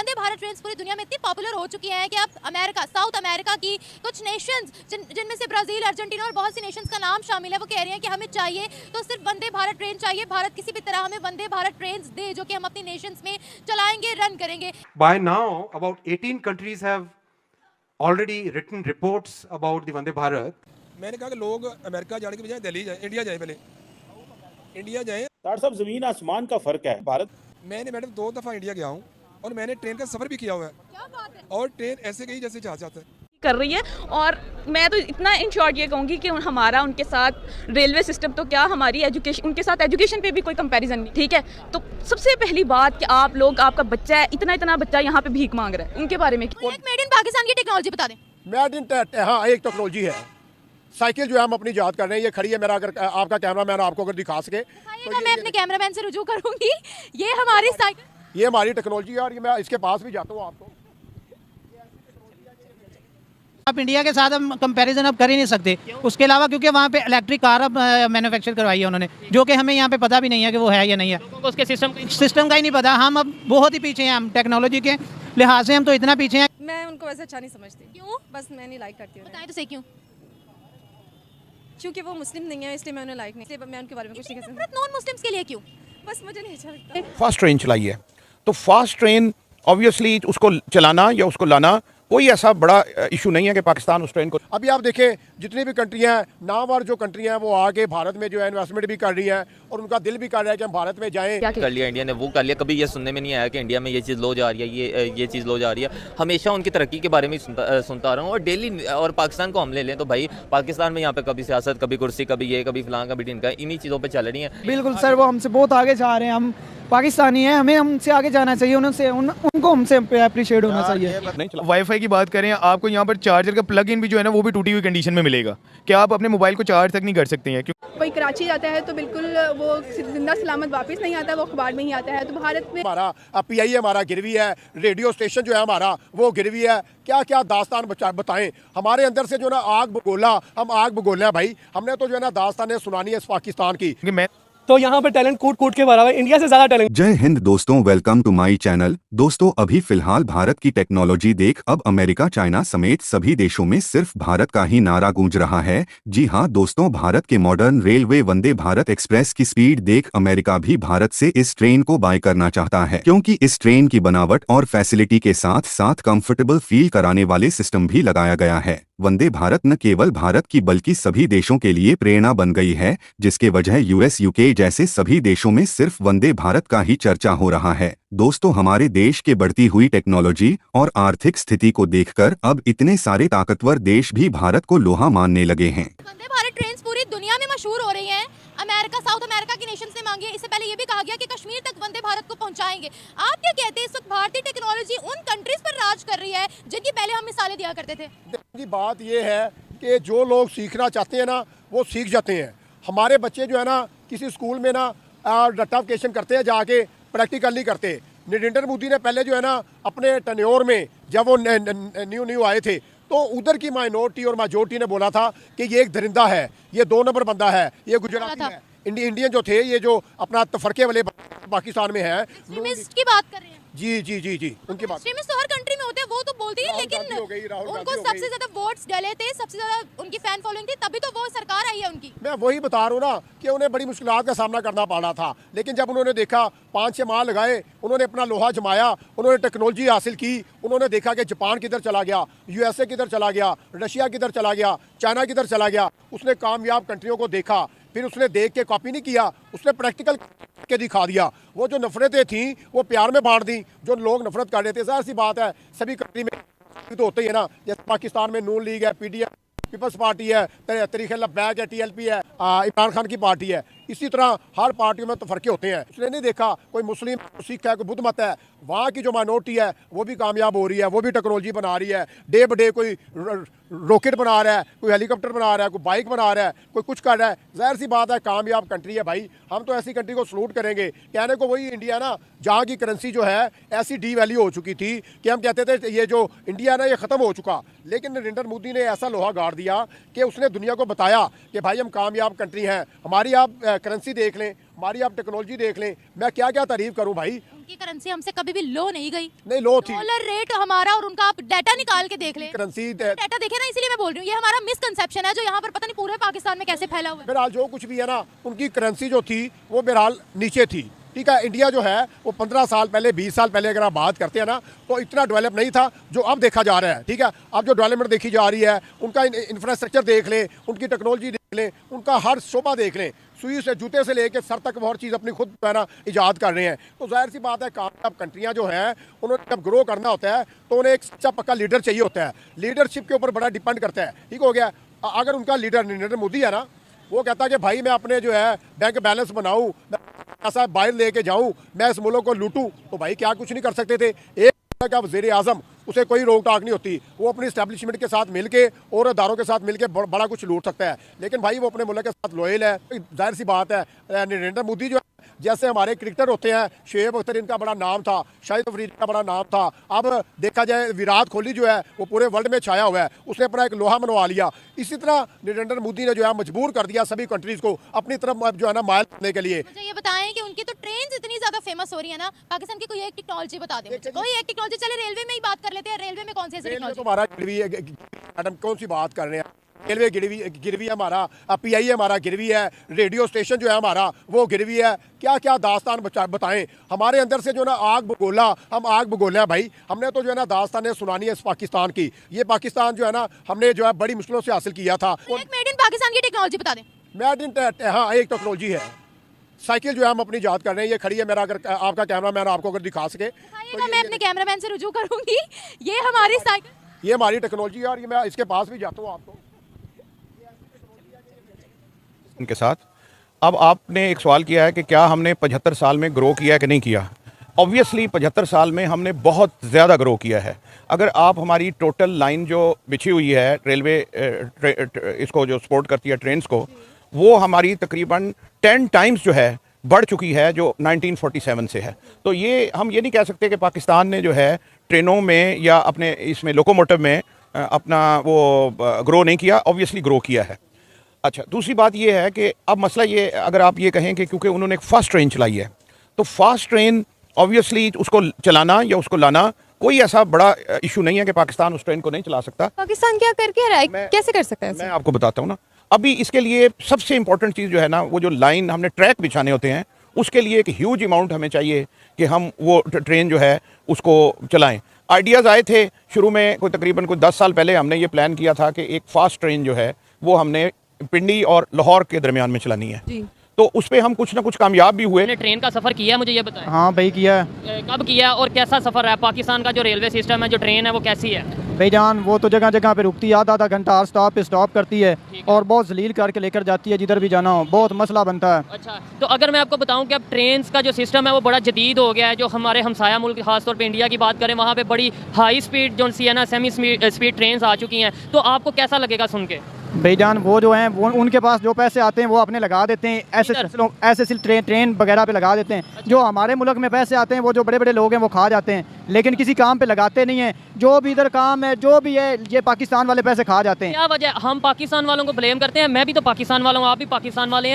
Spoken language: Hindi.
वंदे भारत ट्रेन पूरी दुनिया में इतनी पॉपुलर हो चुकी हैं कि अब अमेरिका, साउथ अमेरिका की कुछ नेशंस जिनमें से ब्राजील, अर्जेंटीना और बहुत सी नेशंस का नाम शामिल है, वो कह रही हैं कि हमें चाहिए तो सिर्फ वंदे भारत ट्रेन चाहिए, भारत किसी भी तरह हमें वंदे भारत ट्रेन दे जो कि हम अपनी नेशंस में चलाएंगे, रन करेंगे। By now, about 18 countries have already written reports about the Vande Bharat. मैंने कहा कि लोग अमेरिका जाने के बजाय दिल्ली जाए, इंडिया जाए, पहले इंडिया जाए। डॉक्टर साहब, जमीन आसमान का फर्क है। भारत मैंने मैडम 2 दफ़ा इंडिया गया हूँ और मैंने ट्रेन का सफ़र भी किया हुआ है। क्या बात है? और ट्रेन ऐसे गई जैसे जहाज जाता है कर रही है। और मैं तो इतना इन शॉर्ट ये कहूँगी कि हमारा उनके साथ रेलवे सिस्टम तो क्या, हमारी एजुकेशन, उनके साथ एजुकेशन पे भी कोई कंपैरिजन नहीं। ठीक है, तो सबसे पहली बात कि आप लोग, आपका बच्चा है, इतना बच्चा यहाँ पे भीख मांग रहा है, उनके बारे में एक मेड इन पाकिस्तान की टेक्नोलॉजी बता दें। मेड इन, हाँ, एक टेक्नोलॉजी है। साइकिल जो है हम अपनी याद कर रहे हैं, ये खड़ी है। मेरा अगर आपका कैमरामैन आपको अगर दिखा सके तो मैं अपने कैमरामैन से रुजू करूंगी। ये हमारी साइकिल, ये हमारी टेक्नोलॉजी है और ये मैं इसके पास भी जाता हूँ आपको। आप इंडिया के साथ हम कंपैरिजन अब कर ही नहीं सकते। उसके अलावा क्योंकि वहाँ पे इलेक्ट्रिक कार अब मैन्युफैक्चर करवाई है उन्होंने, जो कि हमें यहाँ पे पता भी नहीं है कि वो है या नहीं है। उसके सिस्टम का ही नहीं पता। हम अब बहुत ही पीछे हैं, हम टेक्नोलॉजी के लिहाज से हम तो इतना पीछे हैं। मैं उनको वैसे अच्छा नहीं समझती। क्यों? बस मैं नहीं लाइक करती हूँ। बताएं तो सही क्यों? क्योंकि वो मुस्लिम नहीं है, इसलिए मैं उन्हें लाइक नहीं, इसलिए मैं उनके बारे में कुछ नहीं कह सकती। नॉन मुस्लिम्स के लिए क्यों? बस मुझे नहीं अच्छा लगता। फास्ट ट्रेन चलाई है, तो फास्ट ट्रेन ऑब्वियसली उसको चलाना या उसको लाना कोई ऐसा बड़ा इशू नहीं है कि पाकिस्तान उस ट्रेन को। अभी आप देखें जितनी भी कंट्री हैं, नामवर जो कंट्री हैं, वो आके भारत में जो है इन्वेस्टमेंट भी कर रही हैं और उनका दिल भी कर रहा है कि हम भारत में जाएं। क्या कर लिया इंडिया ने, वो कर लिया। कभी ये सुनने में नहीं आया कि इंडिया में ये चीज़ लो जा रही है, ये चीज़ लो जा रही है। हमेशा उनकी तरक्की के बारे में सुनता रहा हूँ और डेली। और पाकिस्तान को हम ले लें तो भाई पाकिस्तान में यहाँ पे कभी सियासत, कभी कुर्सी, कभी ये, कभी फलां, कभी ढिनका, इन्हीं चीज़ों पर चल रही है। बिल्कुल सर, वो हमसे बहुत आगे जा रहे हैं। हम पाकिस्तानी हैं, हमें हमसे आगे जाना चाहिए, उनको हमसे अप्रिशिएट होना चाहिए। वाईफाई की बात करें, आपको यहाँ पर चार्जर का प्लग इन भी जो है ना, वो भी टूटी हुई कंडीशन में मिलेगा कि आप अपने मोबाइल को चार्ज तक नहीं कर सकते हैं। कोई कराची जाता है तो बिल्कुल वो जिंदा सलामत वापस नहीं आता, वो अखबार में ही आता है। तो भारत में हमारा PI हमारा गिरवी है, रेडियो स्टेशन जो है हमारा वो गिरवी है। क्या क्या दास्तान बताएं। हमारे अंदर से जो ना आग बगोला, हम आग बगोले हैं भाई। हमने तो जो है ना दास्तानें सुनानी है इस पाकिस्तान की। मैं तो यहाँ पर टैलेंट कूट कूट के भरा हुआ है, इंडिया से ज्यादा टैलेंट। जय हिंद दोस्तों, वेलकम टू माय चैनल। दोस्तों, अभी फिलहाल भारत की टेक्नोलॉजी देख अब अमेरिका, चाइना समेत सभी देशों में सिर्फ भारत का ही नारा गूंज रहा है। जी हां दोस्तों, भारत के modern railway Vande Bharat express की स्पीड देख अमेरिका भी भारत से इस ट्रेन को बाय करना चाहता है, क्योंकि इस ट्रेन की बनावट और फैसिलिटी के साथ साथ कंफर्टेबल फील कराने वाले सिस्टम भी लगाया गया है। वंदे भारत न केवल भारत की बल्कि सभी देशों के लिए प्रेरणा बन गई है, जिसके वजह US, UK जैसे सभी देशों में सिर्फ वंदे भारत का ही चर्चा हो रहा है। दोस्तों, हमारे देश के बढ़ती हुई टेक्नोलॉजी और आर्थिक स्थिति को देखकर अब इतने सारे ताकतवर देश भी भारत को लोहा मानने लगे हैं। वंदे भारत ट्रेन पूरी दुनिया में मशहूर हो रही हैं। अमेरिका, साउथ अमेरिका की नेशंस ने मांगी है। इससे पहले ये भी कहा गया कि कश्मीर तक वंदे भारत को पहुंचाएंगे। आप क्या कहते हैं, इस वक्त भारतीय टेक्नोलॉजी उन कंट्रीज पर राज कर रही है जिनकी पहले हम मिसालें दिया करते थे? जी, बात ये है कि जो लोग सीखना चाहते हैं ना, वो सीख जाते हैं। हमारे बच्चे जो है ना किसी स्कूल में ना डटाफिकेशन करते हैं, जाके प्रैक्टिकल नहीं करते। नरेंद्र मोदी ने पहले जो है ना अपने टन्योर में जब वो न्यू आए थे तो उधर की माइनॉरिटी और मेजॉरिटी ने बोला था कि ये एक दरिंदा है, ये 2 नंबर बंदा है, ये गुजराती है। इंडियन जो थे, ये जो अपना तफरके वाले पाकिस्तान में है, की बात कर रहे हैं। जी उनकी बात तो हर कंट्री में होते हैं, वो तो बोलती है, लेकिन उनको सबसे ज्यादा वोट्स डले थे, सबसे ज्यादा उनकी फैन फॉलोइंग थी, तभी तो वो सरकार आई है उनकी। मैं वही बता रहा हूँ ना कि उन्हें बड़ी मुश्किलात का सामना करना पड़ा था, लेकिन जब उन्होंने देखा 5-6 माह लगाए, उन्होंने अपना लोहा जमाया, उन्होंने टेक्नोलॉजी हासिल की, उन्होंने देखा कि जापान किधर चला गया, USA किधर चला गया, रशिया किधर चला गया, चाइना किधर चला गया। उसने कामयाब कंट्रियों को देखा, फिर उसने देख के कॉपी नहीं किया, उसने प्रैक्टिकल के दिखा दिया। वो जो नफरतें थीं वो प्यार में बांट दी। जो लोग नफरत कर रहे थे, जाहिर सी बात है सभी कंट्री में तो होते ही है ना। जैसे पाकिस्तान में नून लीग है, PDM पीपल्स पार्टी है, तरीके बैग है, TLP है, इमरान खान की पार्टी है। इसी तरह हर पार्टियों में तो फर्के होते हैं। उसने नहीं देखा कोई मुस्लिम, सिख है, कोई बुद्ध मत है, वहाँ की जो माइनॉरिटी है वो भी कामयाब हो रही है, वो भी टेक्नोलॉजी बना रही है। डे बाय डे कोई रॉकेट बना रहा है, कोई हेलीकॉप्टर बना रहा है, कोई बाइक बना रहा है, कोई कुछ कर रहा है। जाहिर सी बात है कामयाब कंट्री है भाई। हम तो ऐसी कंट्री को सलूट करेंगे। कहने को वही इंडिया ना, जहाँ की करेंसी जो है ऐसी डी वैल्यू हो चुकी थी कि हम कहते थे ये जो इंडिया ना ये ख़त्म हो चुका। लेकिन नरेंद्र मोदी ने ऐसा लोहा गाड़ दिया कि उसने दुनिया को बताया कि भाई हम कामयाब कंट्री हैं। हमारी आप करेंसी देख लें, हमारी आप टेक्नोलॉजी देख लें, मैं क्या क्या तारीफ़ करूं भाई। उनकी करेंसी हमसे कभी भी लो नहीं गई, नहीं लो थी। डॉलर रेट हमारा और उनका आप डाटा निकाल के देख लें, करेंसी डाटा देखे ना, इसीलिए मैं बोल रही हूँ ये हमारा मिसकंसेप्शन है जो यहाँ पर पता नहीं पूरे पाकिस्तान में कैसे फैला हुआ है। बहरहाल जो कुछ भी है ना, उनकी करेंसी जो थी वो बहरहाल नीचे थी, ठीक है। इंडिया जो है वो 15 साल पहले 20 साल पहले अगर आप बात करते हैं ना, तो इतना डेवलप नहीं था जो अब देखा जा रहा है, ठीक है। अब जो डेवलपमेंट देखी जा रही है, उनका इंफ्रास्ट्रक्चर देख लें, उनकी टेक्नोलॉजी देख लें, उनका हर शोबा देख लें, सुई से जूते से लेके सर तक वो हर चीज़ अपनी खुद है ना ईजाद कर रहे हैं। तो जाहिर सी बात है, कामयाब कंट्रियाँ जो हैं उन्होंने जब ग्रो करना होता है तो उन्हें एक सच्चा पक्का लीडर चाहिए होता है। लीडरशिप के ऊपर बड़ा डिपेंड करता है, ठीक हो गया। अगर उनका लीडर नरेंद्र मोदी है ना, वो कहता है कि भाई मैं अपने जो है बैंक बैलेंस बनाऊं, ऐसा बाहर लेके जाऊं, मैं इस मुल्क को लूटूं, तो भाई क्या कुछ नहीं कर सकते थे। एक का वज़ीर आज़म, उसे कोई रोक टाक नहीं होती, वो अपनी इस्टेब्लिशमेंट के साथ मिलके और अदारों के साथ मिलके बड़ा कुछ लूट सकता है। लेकिन भाई वो अपने मुल्क के साथ लॉयल है। जाहिर सी बात है, नरेंद्र मोदी जो है, जैसे हमारे क्रिकेटर होते हैं, शोएब अख्तर इनका बड़ा नाम था, शाहिद अफरीदी का बड़ा नाम था, अब देखा जाए विराट कोहली जो है वो पूरे वर्ल्ड में छाया हुआ है, उसने अपना एक लोहा मनवा लिया। इसी तरह नरेंद्र मोदी ने जो है मजबूर कर दिया सभी कंट्रीज को अपनी तरफ जो है ना माइल करने के लिए। मुझे ये बताएं कि उनकी तो ट्रेन इतनी ज्यादा फेमस हो रही है ना, पाकिस्तान की कोई एक टेक्नोलॉजी बता दें, कोई एक टेक्नोलॉजी। चले रेलवे में ही बात कर लेते हैं, रेलवे में कौन सी ऐसी टेक्नोलॉजी? हमारा गिरवी है, मैडम कौन सी बात कर रहे हैं, रेलवे गिरवी है हमारा, PI हमारा गिरवी है, रेडियो स्टेशन जो है हमारा वो गिरवी है। क्या क्या दास्तान बताएं, हमारे अंदर से जो ना आग बगोला, हम आग बगोले हैं भाई। हमने तो जो है ना दास्तानें सुनानी है इस पाकिस्तान की। ये पाकिस्तान जो है ना हमने जो है बड़ी मुश्किलों से हासिल किया था। एक मेड इन पाकिस्तान की टेक्नोलॉजी बता दें। मेड इन, हाँ एक टेक्नोलॉजी है, साइकिल जो है हम अपनी याद कर रहे हैं, ये खड़ी है। मेरा अगर आपका कैमरा मैन आपको अगर दिखा सके तो मैं अपने कैमरामैन से रुजू करूंगी। ये हमारी साइकिल, ये हमारी टेक्नोलॉजी है और ये मैं इसके पास भी जाता हूँ आपको उनके साथ। अब आपने एक सवाल किया है कि क्या हमने 75 साल में ग्रो किया है कि नहीं किया। ऑब्वियसली 75 साल में हमने बहुत ज़्यादा ग्रो किया है। अगर आप हमारी टोटल लाइन जो बिछी हुई है रेलवे इसको जो सपोर्ट करती है ट्रेन्स को, वो हमारी तकरीबन 10 टाइम्स जो है बढ़ चुकी है जो 1947 से है। तो ये हम ये नहीं कह सकते कि पाकिस्तान ने जो है ट्रेनों में या अपने इसमें लोकोमोटिव में अपना वो ग्रो नहीं किया, ऑब्वियसली ग्रो किया है। अच्छा, दूसरी बात ये है कि अब मसला ये, अगर आप ये कहें कि क्योंकि उन्होंने एक फास्ट ट्रेन चलाई है, तो फास्ट ट्रेन ऑब्वियसली उसको चलाना या उसको लाना कोई ऐसा बड़ा इशू नहीं है कि पाकिस्तान उस ट्रेन को नहीं चला सकता। पाकिस्तान क्या करके रहा है, कैसे कर सकता है? मैं आपको बताता हूँ ना। अभी इसके लिए सबसे इंपॉर्टेंट चीज़ जो है ना, वो जो लाइन हमने ट्रैक बिछाने होते हैं, उसके लिए एक ह्यूज अमाउंट हमें चाहिए कि हम वो ट्रेन जो है उसको चलाएं। आइडियाज़ आए थे शुरू में, कोई तकरीबन 10 साल पहले हमने ये प्लान किया था कि एक फास्ट ट्रेन जो है वो हमने पिंडी और लाहौर के दरमियान में चलानी है जी। तो उस पर हम कुछ ना कुछ कामयाब भी हुए। ट्रेन का सफ़र किया, मुझे ये बताएं। हाँ भाई किया है। कब किया और कैसा सफ़र है? पाकिस्तान का जो रेलवे सिस्टम है, जो ट्रेन है, वो कैसी है? भाईजान वो तो जगह जगह पे रुकती है, आधा घंटा स्टॉप पे स्टॉप करती है और बहुत जलील करके लेकर जाती है जिधर भी जाना हो, बहुत मसला बनता है। अच्छा, तो अगर मैं आपको बताऊं कि अब ट्रेन का जो सिस्टम है वो बड़ा जदीद हो गया है। जो हमारे हमसाया मुल्क खासतौर पे इंडिया की बात करें, वहाँ पे बड़ी हाई स्पीड जो सी है ना, सेमी स्पीड ट्रेन आ चुकी हैं, तो आपको कैसा लगेगा सुन के? भाईजान वो जो हैं वो उनके पास जो पैसे आते हैं वो अपने लगा देते हैं, ऐसे ट्रेन वगैरह पे लगा देते हैं। जो हमारे मुल्क में पैसे आते हैं वो जो बड़े बड़े लोग हैं वो खा जाते हैं, लेकिन किसी काम पे लगाते नहीं हैं। जो भी इधर काम है, जो भी है, ये पाकिस्तान वाले पैसे खा जाते हैं। क्या वजह? हम पाकिस्तान वालों को ब्लेम करते हैं। मैं भी तो पाकिस्तान वाला हूँ, आप भी पाकिस्तान वाले हैं।